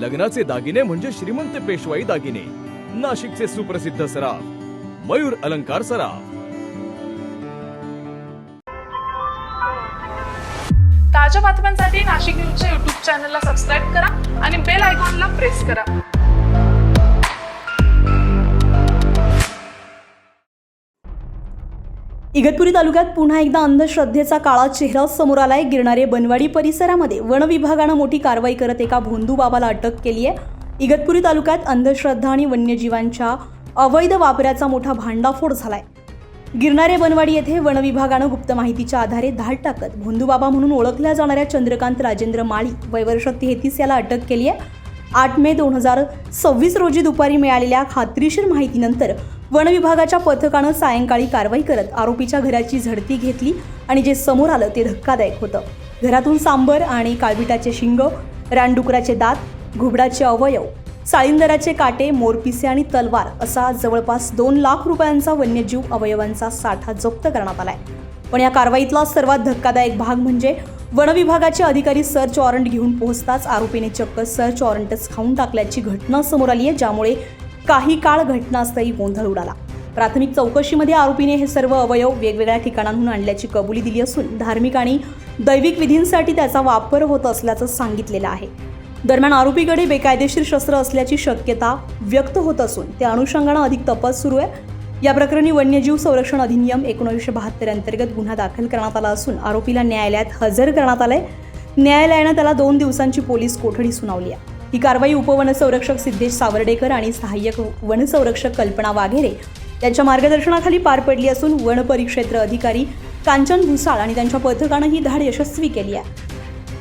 लग्नाचे दागिने म्हणजे श्रीमंत पेशवाई दागिने. नाशिकचे सुप्रसिद्ध सराफ मयूर अलंकार सराफ. ताज्या बातम्यांसाठी नाशिक न्यूजच्या YouTube चॅनलला सबस्क्राईब करा आणि बेल आयकॉनला प्रेस करा. इगतपुरी तालुक्यात पुन्हा एकदा अंधश्रद्धेचा काळा चेहरा समोर आलाय. गिरणारे बनवाडी परिसरामध्ये वन विभागानं मोठी कारवाई करत एका भोंदू बाबाला अटक केली आहे. इगतपुरी तालुक्यात अंधश्रद्धा आणि वन्यजीवांच्या अवैध वापराचा मोठा भांडाफोड झालाय. गिरणारे बनवाडी येथे वन विभागानं गुप्त माहितीच्या आधारे धाड टाकत भोंदू बाबा म्हणून ओळखल्या जाणाऱ्या चंद्रकांत राजेंद्र माळी वय वर्ष 33 याला अटक केली आहे. 8 मे 2026 रोजी दुपारी मिळालेल्या खात्रीशीर माहितीनंतर वन विभागाच्या पथकानं सायंकाळी कारवाई करत आरोपीच्या घराची झडती घेतली आणि जे समोर आलं ते धक्कादायक होतं. घरातून सांबर आणि काळविटाचे शिंग, रानडुकराचे दात, घुबडाचे अवयव, साळींदराचे काटे, मोरपिसे आणि तलवार असा जवळपास 2 लाख रुपयांचा वन्यजीव अवयवांचा साठा जप्त करण्यात आलाय. पण या कारवाईतला सर्वात धक्कादायक भाग म्हणजे वन विभागाचे अधिकारी सर्च वॉरंट घेऊन पोहोचताच आरोपीने चक्क सर्च वॉरंटच खाऊन टाकल्याची घटना समोर आली आहे, ज्यामुळे काही काळ घटनास्थळी गोंधळ उडाला. प्राथमिक चौकशीमध्ये आरोपीने हे सर्व अवयव वेगवेगळ्या ठिकाणांहून आणल्याची कबुली दिली असून धार्मिक आणि दैविक विधींसाठी त्याचा वापर होत असल्याचं सांगितलेलं आहे. दरम्यान आरोपीकडे बेकायदेशीर शस्त्र असल्याची शक्यता व्यक्त होत असून त्या अनुषंगानं अधिक तपास सुरू आहे. या प्रकरणी वन्यजीव संरक्षण अधिनियम 1972 अंतर्गत गुन्हा दाखल करण्यात आला असून आरोपीला न्यायालयात हजर करण्यात आलंय. न्यायालयानं त्याला 2 दिवसांची पोलीस कोठडी सुनावली आहे. ही कारवाई उपवनसंरक्षक सिद्धेश सावर्डेकर आणि सहाय्यक वनसंरक्षक कल्पना वाघेरे यांच्या मार्गदर्शनाखाली पार पडली असून वन परिक्षेत्र अधिकारी कांचन भुसाळ आणि त्यांच्या पथकानं ही धाड यशस्वी केली आहे.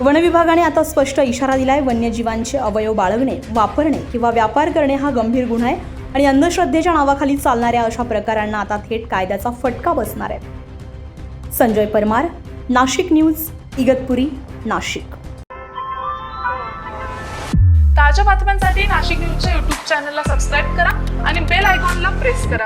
वन विभागाने आता स्पष्ट इशारा दिलाय, वन्यजीवांचे अवयव बाळगणे, वापरणे किंवा व्यापार करणे हा गंभीर गुन्हा आहे आणि अंधश्रद्धेच्या नावाखाली चालणाऱ्या अशा प्रकारांना आता थेट कायद्याचा फटका बसणार आहे. संजय परमार, नाशिक न्यूज, इगतपुरी, नाशिक. ताज्या बातम्यांसाठी नाशिक न्यूजच्या YouTube चॅनलला सबस्क्राईब करा आणि बेल आयकॉनला प्रेस करा.